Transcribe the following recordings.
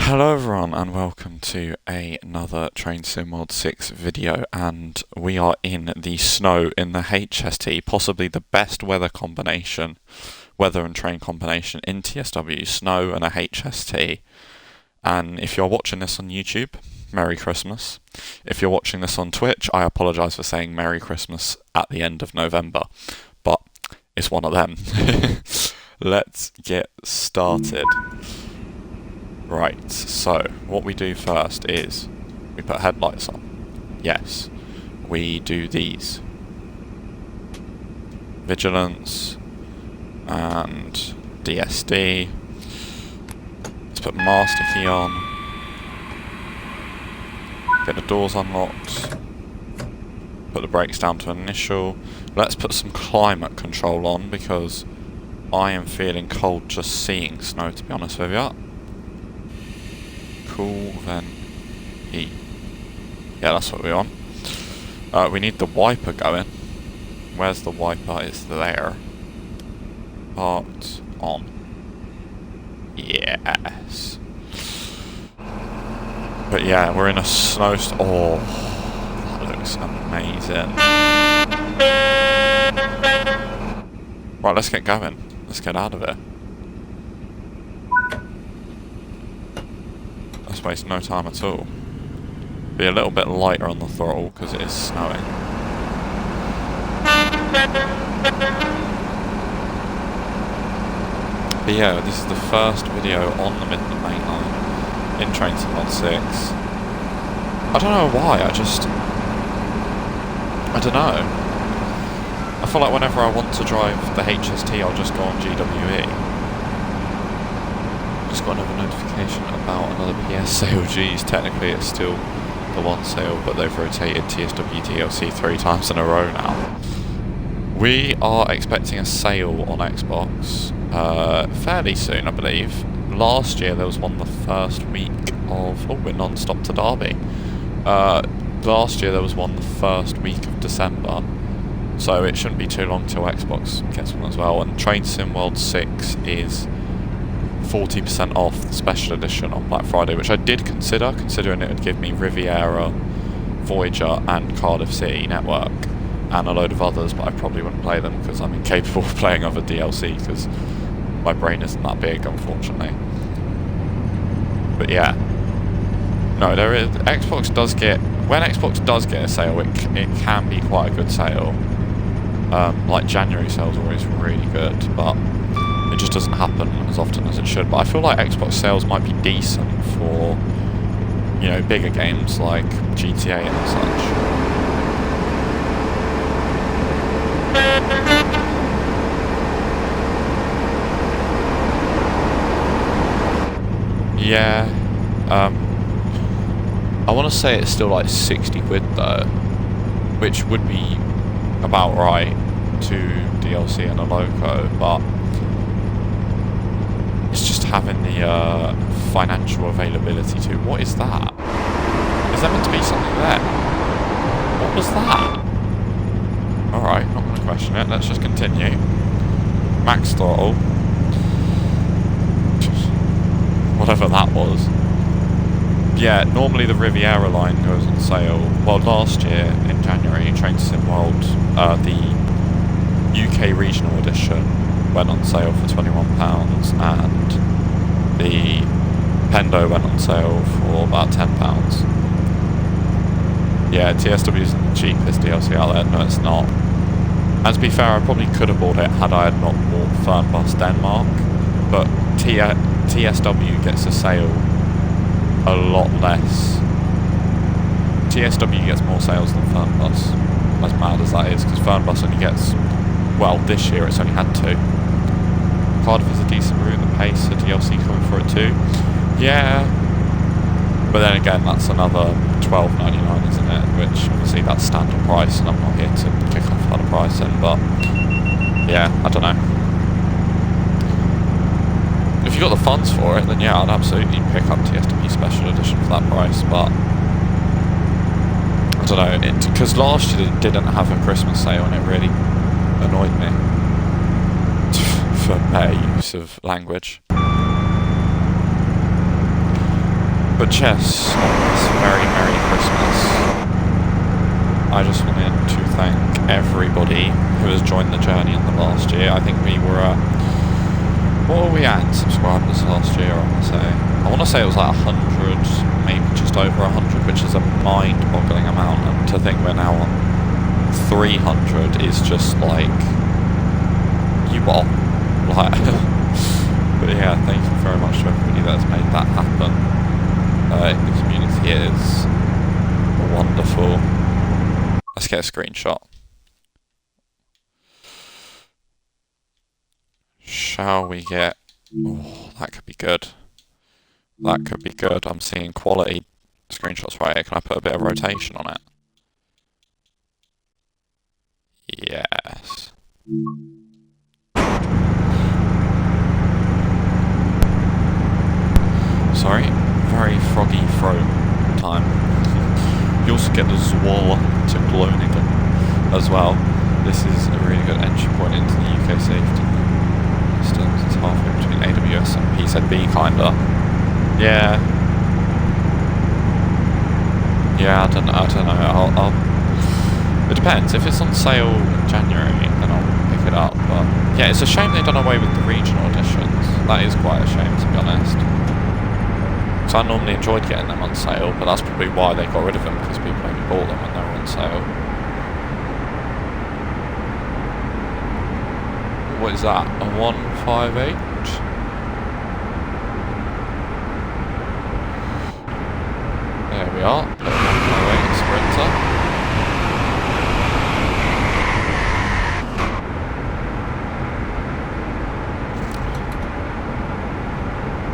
Hello everyone and welcome to another Train Sim World 6 video, and we are in the snow in the HST, possibly the best weather and train combination in TSW, snow and a HST. And if you're watching this on YouTube, Merry Christmas. If you're watching this on Twitch, I apologise for saying Merry Christmas at the end of November, but it's one of them. Let's get started. Right, so what we do first is we put headlights on. Yes, we do these. Vigilance and DSD. Let's put master key on. Get the doors unlocked. Put the brakes down to initial. Let's put some climate control on because I am feeling cold just seeing snow, to be honest with you. Cool, then E. Yeah, that's what we want. We need the wiper going. Where's the wiper? It's there. Parked on. Yes. But yeah, we're in a snowstorm. Oh, that looks amazing. Right, let's get going. Let's get out of it. Let's waste no time at all. Be a little bit lighter on the throttle because it is snowing. But yeah, this is the first video on the Midland Mainline in Train Sim World 6. I don't know why, I don't know. I feel like whenever I want to drive the HST, I'll just go on GWE. Just got another notification about another PS sale. Geez, technically it's still the one sale, but they've rotated TSW DLC 3 times in a row now. We are expecting a sale on Xbox fairly soon, I believe. Last year there was one the first week of... Oh, we're non-stop to Derby. Last year there was one the first week of December, so it shouldn't be too long till Xbox gets one as well. And Train Sim World 6 is 40% off the special edition on Black Friday, which I did consider, considering it would give me Riviera, Voyager and Cardiff City Network and a load of others, but I probably wouldn't play them because I'm incapable of playing other DLC because my brain isn't that big, unfortunately. But yeah, no, there is. Xbox does get, when Xbox does get a sale, it can be quite a good sale. Like January sales are always really good, but it just doesn't happen as often as it should. But I feel like Xbox sales might be decent for, you know, bigger games like GTA and such. Yeah, I want to say it's still like 60 quid though, which would be about right to DLC and a loco, but it's just having the financial availability to... What is that? Is there meant to be something there? What was that? Alright, not going to question it, let's just continue. Max throttle. Whatever that was. Yeah, normally the Riviera line goes on sale. Well, last year in January, Train Sim World, the UK Regional Edition went on sale for £21, and the Pendo went on sale for about £10. Yeah, TSW isn't the cheapest DLC out there. No, it's not. And to be fair, I probably could have bought it had I not bought Fernbus Denmark, but TSW gets a sale a lot less. TSW gets more sales than Fernbus, as mad as that is, because Fernbus only gets, well, this year it's only had 2. Cardiff is a decent route, the pace, the DLC coming for it too. Yeah, but then again, that's another £12.99, isn't it? Which obviously that's standard price, and I'm not here to kick off that pricing, but yeah, I don't know. If you got the funds for it, then yeah, I'd absolutely pick up TSW Special Edition for that price, but I don't know, because last year it didn't have a Christmas sale and it really annoyed me. For better use of language. But Chess, on this very Merry Christmas, I just wanted to thank everybody who has joined the journey in the last year. I think we were at, what were we at in subscribers last year, I want to say it was like 100, maybe just over 100, which is a mind-boggling amount, and to think we're now on 300 is just like, you what? Like, but yeah, thank you very much to everybody that has made that happen. The community is wonderful. Let's get a screenshot. Shall we get... Oh, that could be good. That could be good. I'm seeing quality screenshots right here. Can I put a bit of rotation on it? Yes. Sorry, very froggy throat time. You also get the Zwall to Gloningen as well. This is a really good entry point into the UK safety systems. It's halfway between AWS and PZB kinda. Yeah. Yeah, I don't know. It depends. If it's on sale in January, then I'll pick it up. But yeah, it's a shame they've done away with the regional editions. That is quite a shame, to be honest. Because I normally enjoyed getting them on sale, but that's probably why they got rid of them, because people only bought them when they were on sale. What is that? A 158? There we are. A 158 Sprinter.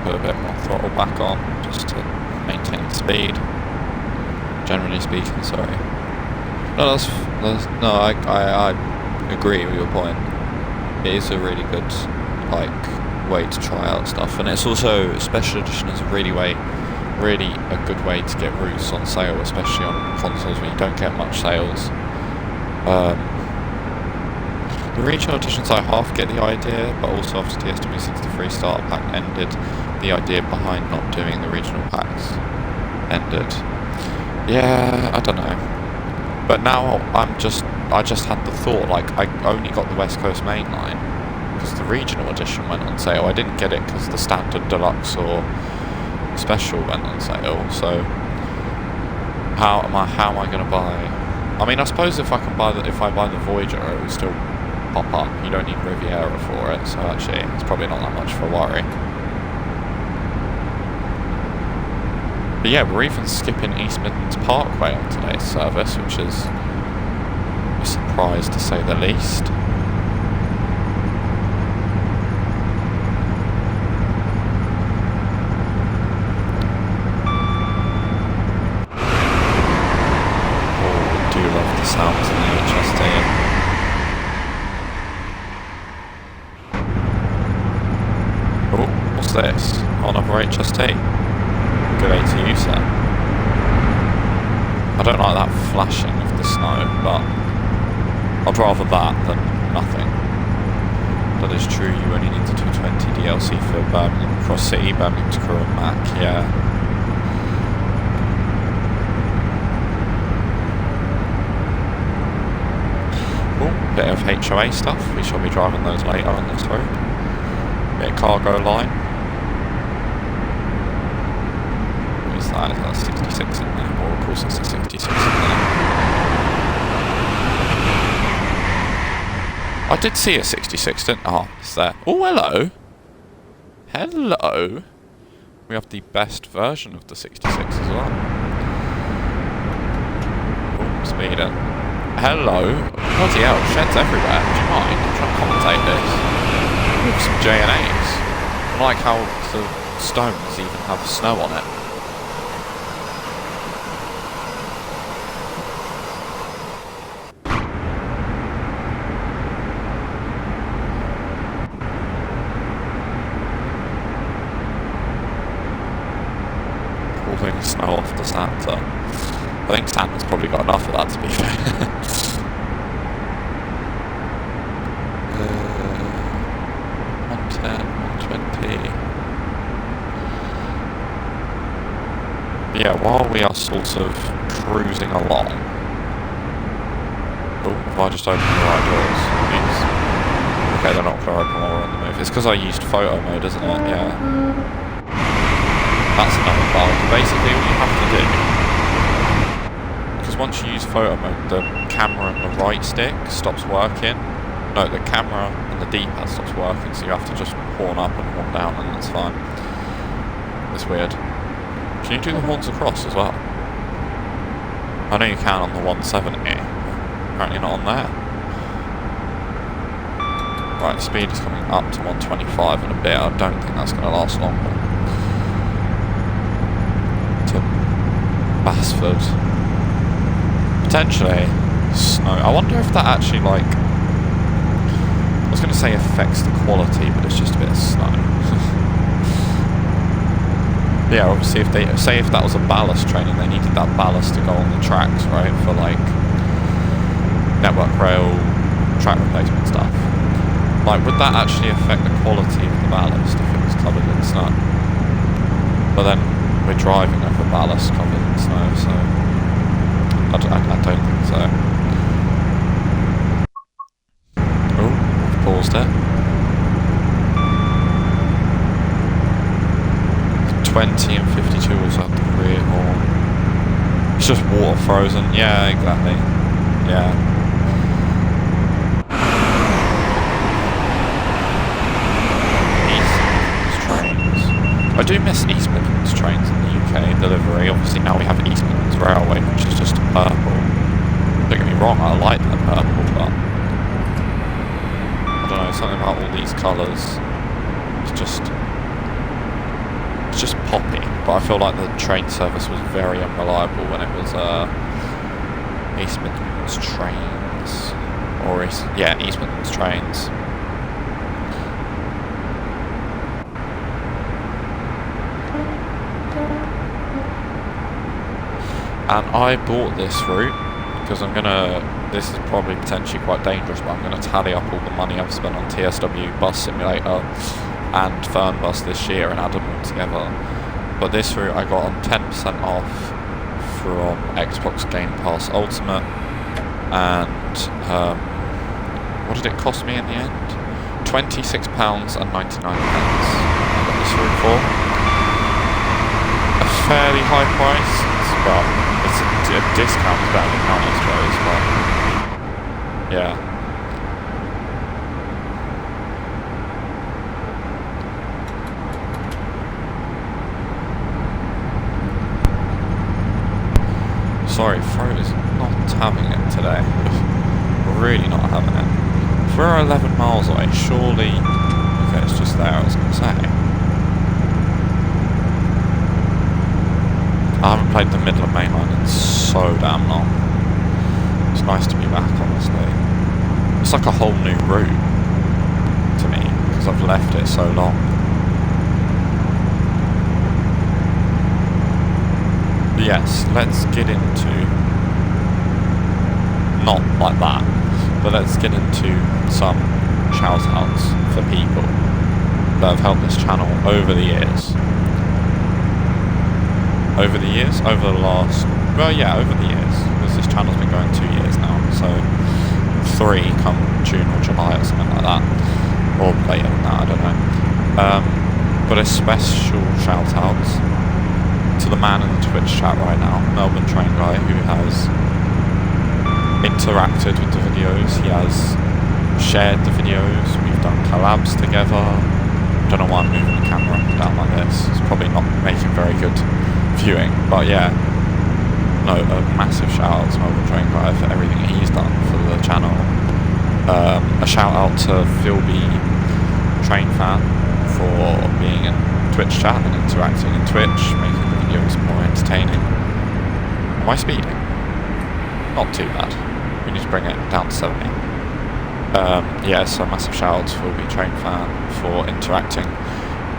Put a bit more throttle back on, just to maintain speed. Generally speaking, sorry. No, I agree with your point. It is a really good, way to try out stuff, and it's also, Special Edition is a really a good way to get routes on sale, especially on consoles where you don't get much sales. The regional editions, I half get the idea, but also after TSW63 starter pack ended, the idea behind not doing the regional packs ended. Yeah, I don't know. But now I just had the thought, I only got the West Coast Mainline because the regional edition went on sale. I didn't get it because the standard deluxe or special went on sale. So how am I going to buy? I mean, I suppose if I buy the Voyager, it will still pop up. You don't need Riviera for it, so actually it's probably not that much of a worry. But yeah, we're even skipping East Midlands Parkway on today's service, which is a surprise to say the least. Oh, we do love the sounds in the HSD. Oh, what's this? Oh, another HST. Good ATU set. I don't like that flashing of the snow, but I'd rather that than nothing. That is true, you only need the 220 DLC for Birmingham Cross City, Birmingham to Crewe and Mac, yeah. Ooh, bit of HOA stuff, we shall be driving those later on this road. Bit of cargo line. Is that 66 in there? Or of course it's a 66 in there. I did see a 66, didn't I? Oh, it's there. Oh, hello. Hello. We have the best version of the 66 as well. Oh, speeding. Hello. Bloody hell, sheds everywhere. Do you mind? I'm trying to commentate this. With some J&As. I like how the stones even have snow on it. Snow off the Santa. I think Santa's probably got enough of that, to be fair. 110, 120. Yeah, while we are sort of cruising along. Oh, have I just opened the right doors? Jeez. Okay, they're not going to open while we're on the move. It's because I used photo mode, isn't it? Yeah. That's another bug. Basically, what you have to do, because once you use photo mode, the camera and the right stick stops working. No, the camera and the D-pad stops working, so you have to just horn up and horn down, and it's fine. It's weird. Can you do the horns across as well? I know you can on the 170. Apparently not on there. Right, speed is coming up to 125 in a bit. I don't think that's going to last long. To Basford. Potentially snow. I wonder if that actually, like... I was going to say affects the quality, but it's just a bit of snow. Yeah, obviously if they... Say if that was a ballast train and they needed that ballast to go on the tracks, right? For, like... network rail track replacement stuff. Like, would that actually affect the quality of the ballast if it was covered in snow? But then we're driving over ballast covered in snow, so I don't think so. Oh, we've paused it. 20 and 52 also have the rear horn. It's just water frozen. Yeah, exactly. Yeah. I do miss East Midlands trains in the UK delivery. Obviously now we have East Midlands Railway, which is just purple. Don't get me wrong, I like the purple, but I don't know, something about all these colours. It's just poppy. But I feel like the train service was very unreliable when it was East Midlands trains, or East Midlands trains. And I bought this route because this is probably potentially quite dangerous, but I'm going to tally up all the money I've spent on TSW Bus Simulator and Fernbus this year and add them all together. But this route I got on 10% off from Xbox Game Pass Ultimate, and what did it cost me in the end? £26.99 I got this route for. A fairly high price, but it's a discount is better than none, I suppose, but yeah. Sorry, throat is not having it today. Really not having it. If we're 11 miles away, surely... Okay, it's just there, I was going to say. I haven't played the Midland Mainline in so damn long. It's nice to be back, honestly. It's like a whole new route to me, because I've left it so long. But yes, let's get into... Not like that, but let's get into some shout-outs for people that have helped this channel over the years. Over the years? Over the last... Well, yeah, over the years. Because this channel's been going 2 years now, so 3 come June or July or something like that. Or later than that, I don't know. But a special shout-out to the man in the Twitch chat right now, Melbourne Train Guy, who has interacted with the videos. He has shared the videos. We've done collabs together. I don't know why I'm moving the camera up and down like this. It's probably not making very good viewing, but yeah, no, a massive shout out to Melbourne Train Guy for everything he's done for the channel. A shout out to Philby Train Fan for being in Twitch chat and interacting in Twitch, making the videos more entertaining. Am I speeding? Not too bad. We need to bring it down to 70. Yeah, so a massive shout out to Philby Train Fan for interacting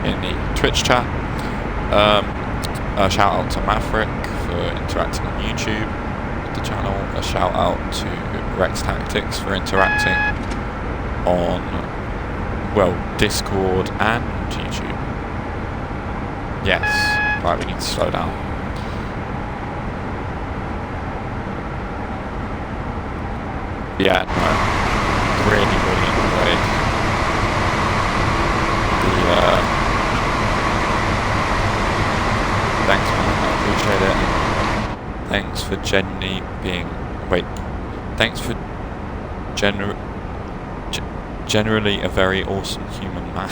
in the Twitch chat. A shout out to Maverick for interacting on YouTube with the channel. A shout out to Rex Tactics for interacting on, well, Discord and YouTube. Yes, right, we need to slow down. Yeah, no, really, really enjoyed the, thanks man, I appreciate it. Thanks for genuinely being, wait, thanks for generally a very awesome human man.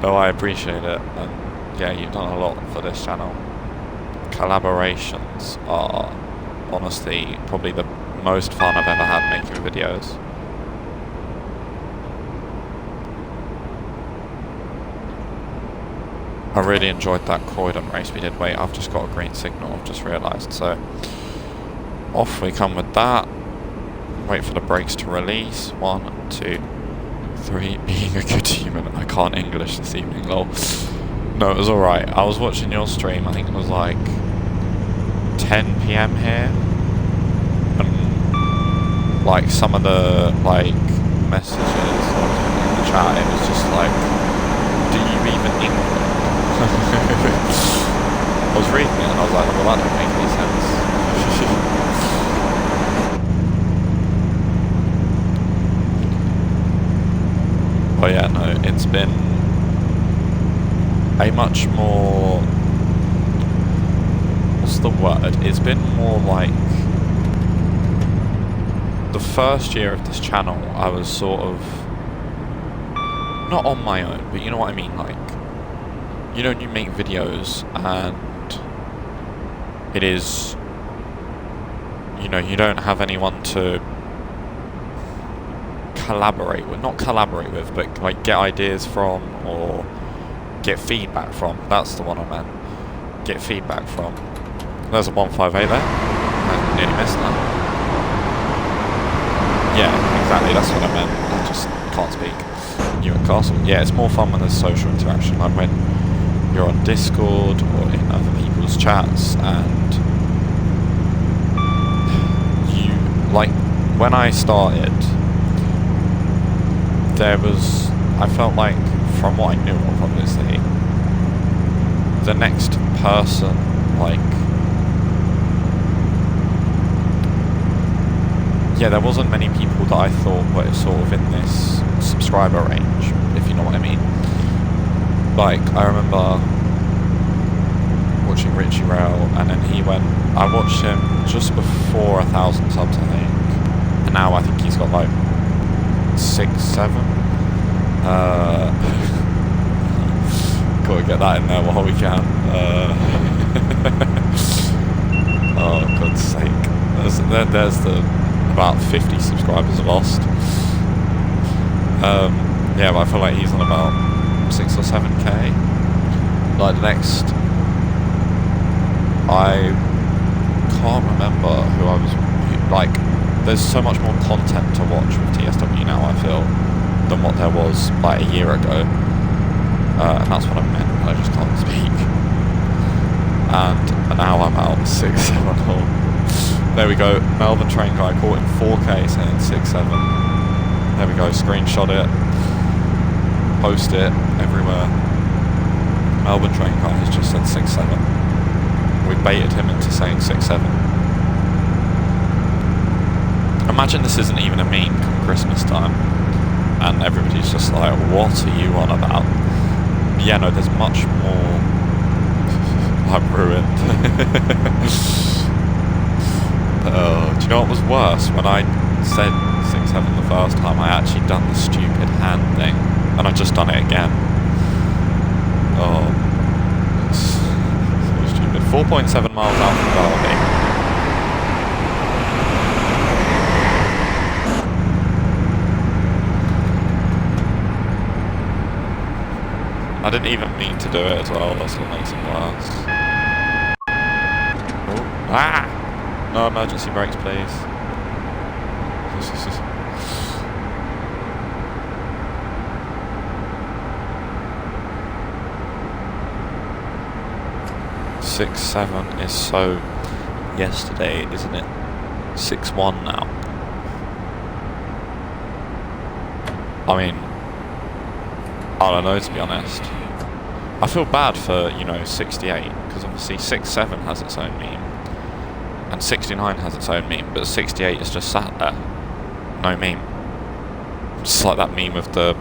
No, I appreciate it, and yeah, you've done a lot for this channel. Collaborations are honestly probably the most fun I've ever had making videos. I really enjoyed that Croydon race we did. Wait, I've just got a green signal, I've just realised, so off we come with that. Wait for the brakes to release. 1, 2, 3. Being a good human. I can't English this evening, lol. No, it was alright. I was watching your stream, I think it was like 10 PM here. And like some of the like messages in the chat, it was just like, do you even English? I was reading it and I was like, well, that don't make any sense. Oh yeah, no, it's been a much more, what's the word? It's been more like, the first year of this channel, I was sort of, not on my own, but you know what I mean, like, you know, you make videos and it is, you know, you don't have anyone to collaborate with, not collaborate with, but like get ideas from or get feedback from. That's the one I meant. Get feedback from. There's a 158 there. I nearly missed that. Yeah, exactly, that's what I meant. I just can't speak. You at Castle. Yeah, it's more fun when there's social interaction, like when you're on Discord or in other people's chats, and you, like, when I started, there was, I felt like, from what I knew of, obviously, the next person, like, yeah, there wasn't many people that I thought were sort of in this subscriber range, if you know what I mean. Like, I remember watching Richie Rail, and then he went, I watched him just before 1,000 subs, I think, and now I think he's got like 6, 7. Gotta get that in there while we can. Oh, God's sake. There's the about 50 subscribers lost. Yeah, but I feel like he's on about 6 or 7k. Like the next, I can't remember who I was, like, there's so much more content to watch with TSW now, I feel, than what there was like a year ago. And that's what I meant, I just can't speak. And now I'm out 6, 7 all. There we go, Melbourne train guy caught in 4K saying 6, 7. There we go, screenshot it, post it everywhere. Melbourne train guy has just said 6, 7. We baited him into saying 6, 7. Imagine this isn't even a meme come Christmas time, and everybody's just like, what are you on about? Yeah, no, there's much more. I'm ruined. Oh, do you know what was worse? When I said 6, 7 the first time, I actually done the stupid hand thing, and I just done it again. Oh, it's so stupid. 4.7 miles out from Derby. I didn't even mean to do it as well, that's what makes it worse. Oh. Ah! No emergency brakes, please. 6, 7 is so yesterday, isn't it? 6-1 now. I mean, I don't know, to be honest. I feel bad for, you know, 68, because obviously 6, 7 has its own meme. And 69 has its own meme, but 68 is just sat there. No meme. Just like that meme of the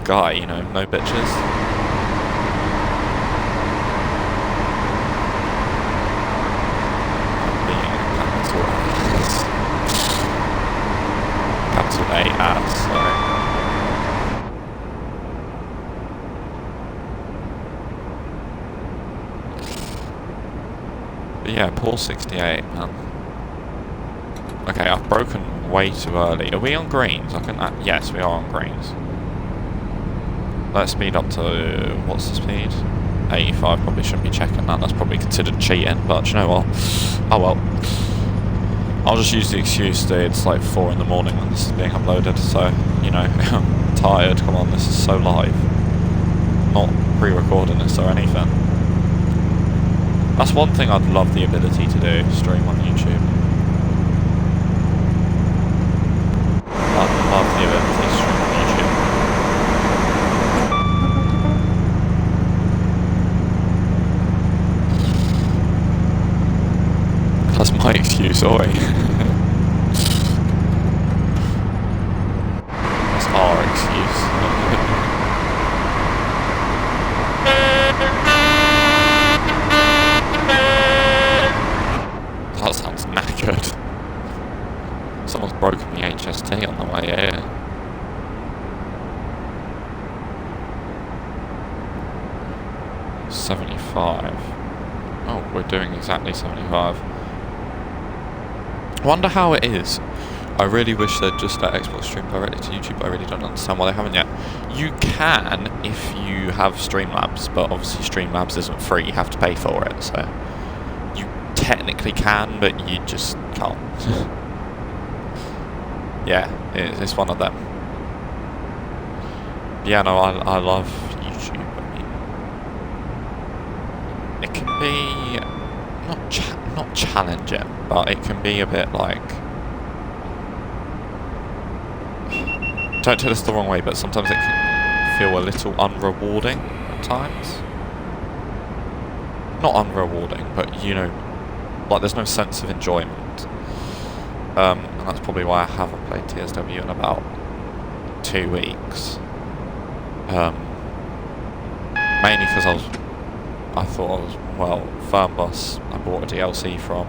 guy, you know, no bitches. Capital A ass, sorry. But yeah, poor 68, man. Okay, I've broken way too early. Are we on greens? I can. Yes, we are on greens. Let's speed up to, what's the speed? 85. Probably shouldn't be checking that. That's probably considered cheating. But you know what? Oh well. I'll just use the excuse that it's like 4 in the morning when this is being uploaded. So you know, I'm tired. Come on, this is so live. Not pre-recording this or anything. That's one thing I'd love the ability to do, stream on YouTube. I'd love the ability to stream on YouTube. That's my excuse, oi. That's our excuse. That sounds knackered. Someone's broken the HST on the way here. $75. Oh, we're doing exactly 75. I wonder how it is. I really wish they'd just let Xbox stream directly to YouTube. I really don't understand why they haven't yet. You can if you have Streamlabs, but obviously Streamlabs isn't free. You have to pay for it, so you technically can, but you just can't. Yeah, it's one of them. Yeah, no, I love YouTube. I mean, it can be not challenging, but it can be a bit like. Don't take this the wrong way, but sometimes it can feel a little unrewarding at times. Not unrewarding, but you know, like there's no sense of enjoyment. And that's probably why I haven't played TSW in about 2 weeks. Mainly because I thought I was, well, Fernbus, I bought a DLC from.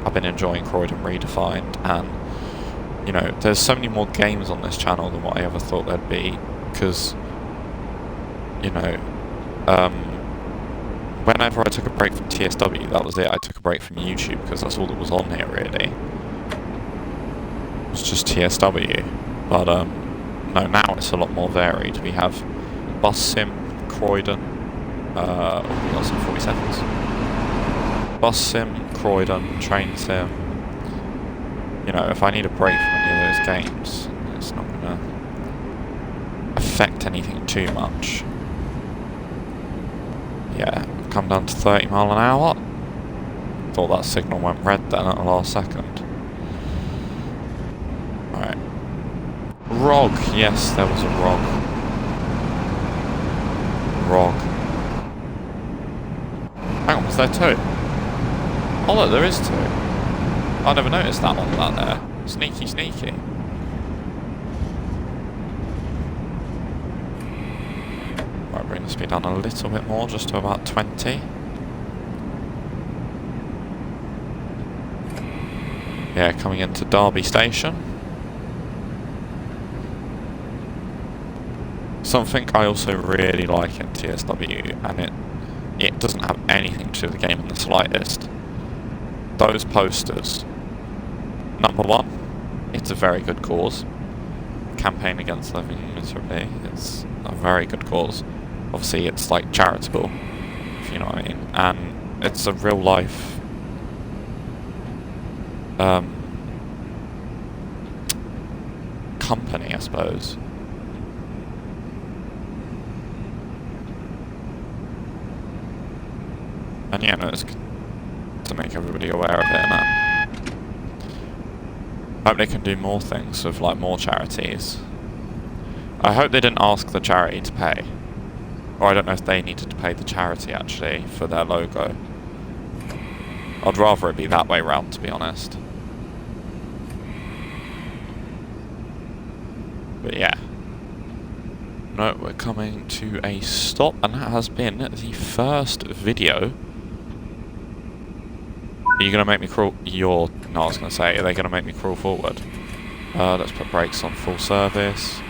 I've been enjoying Croydon Redefined, and you know, there's so many more games on this channel than what I ever thought there'd be, because, you know, whenever I took a break from TSW, that was it. I took a break from YouTube, because that's all that was on here, really. It was just TSW. But, no, now it's a lot more varied. We have Bus Sim, Croydon, oh, we got some 40 seconds. Bus Sim, Croydon, Train Sim. You know, if I need a break from any of those games, it's not going to affect anything too much. Yeah, we've come down to 30 mile an hour. Thought that signal went red then at the last second. Alright. ROG, yes, there was a ROG. ROG. Hang on, was there 2? Oh look, there is 2. I never noticed that one out there. Sneaky, sneaky. Right, bring the speed down a little bit more, just to about 20. Yeah, coming into Derby Station. Something I also really like in TSW, and it doesn't have anything to do with the game in the slightest. Those posters. Number one, it's a very good cause. Campaign against living miserably. It's a very good cause. Obviously, it's like charitable, if you know what I mean. And it's a real life company, I suppose. And yeah, no, it's to make everybody aware of it and that. I hope they can do more things with like more charities. I hope they didn't ask the charity to pay. Or I don't know if they needed to pay the charity actually for their logo. I'd rather it be that way round, to be honest. But yeah. No, we're coming to a stop, and that has been the first video. Are you going to make me crawl? No, I was going to say, are they going to make me crawl forward? Let's put brakes on full service.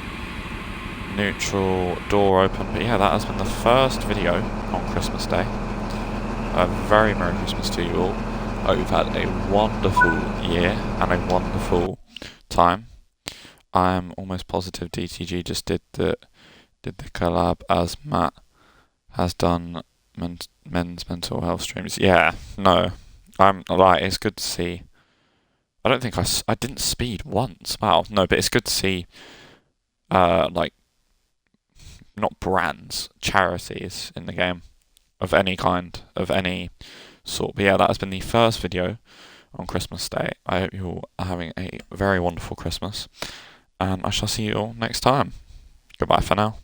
Neutral, door open. But yeah, that has been the first video on Christmas Day. A very Merry Christmas to you all. I hope you've had a wonderful year and a wonderful time. I'm almost positive DTG just did the collab as Matt has done men's mental health streams. Yeah, no, I'm like, it's good to see. I don't think I didn't speed once. Wow, no, but it's good to see, like, not brands, charities in the game of any kind, of any sort. But yeah, that has been the first video on Christmas Day. I hope you all are having a very wonderful Christmas, and I shall see you all next time. Goodbye for now.